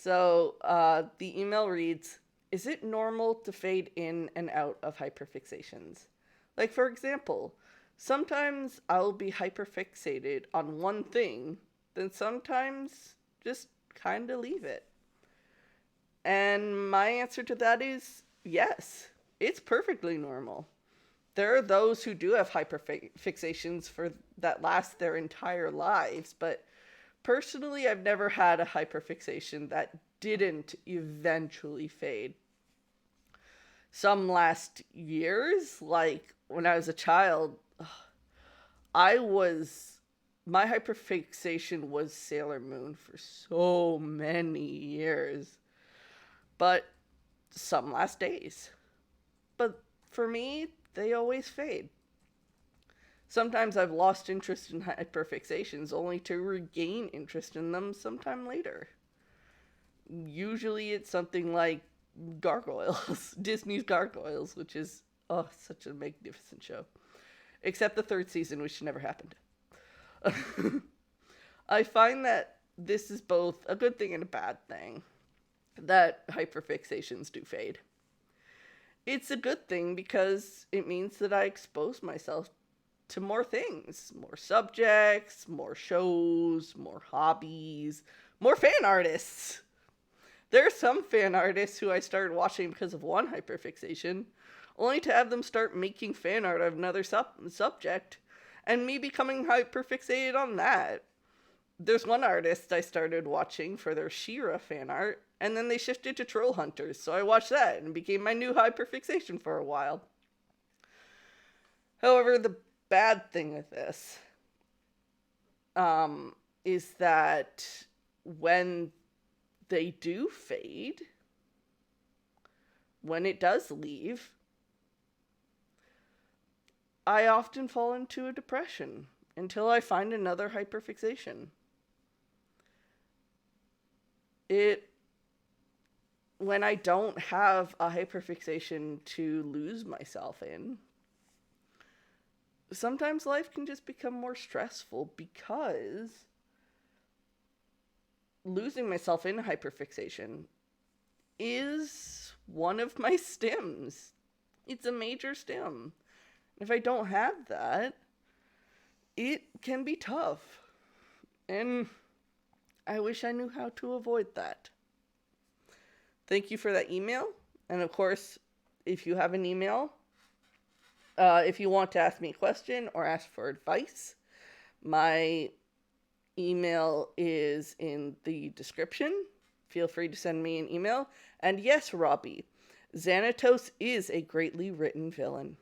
So the email reads, is it normal to fade in and out of hyperfixations? Like, for example, sometimes I'll be hyperfixated on one thing, then sometimes just kind of leave it. And my answer to that is yes, it's perfectly normal. There are those who do have hyperfixations for that last their entire lives, but personally, I've never had a hyperfixation that didn't eventually fade. Some last years, like when I was a child, I was my hyperfixation was Sailor Moon for so many years. But some last days. But for me, they always fade. Sometimes I've lost interest in hyperfixations only to regain interest in them sometime later. Usually it's something like Gargoyles, Disney's Gargoyles, which is such a magnificent show. Except the third season, which never happened. I find that this is both a good thing and a bad thing, that hyperfixations do fade. It's a good thing because it means that I expose myself to more things, more subjects, more shows, more hobbies, more fan artists. There are some fan artists who I started watching because of one hyperfixation, only to have them start making fan art of another subject, and me becoming hyperfixated on that. There's one artist I started watching for their She-Ra fan art, and then they shifted to Troll Hunters, so I watched that and became my new hyperfixation for a while. However, the bad thing with this is that when they do fade, when it does leave, I often fall into a depression until I find another hyperfixation. When I don't have a hyperfixation to lose myself in, sometimes life can just become more stressful because losing myself in hyperfixation is one of my stims. It's a major stim. If I don't have that, it can be tough. And I wish I knew how to avoid that. Thank you for that email. And of course, if you have an email, if you want to ask me a question or ask for advice, my email is in the description. Feel free to send me an email. And yes, Robbie, Xanatos is a greatly written villain.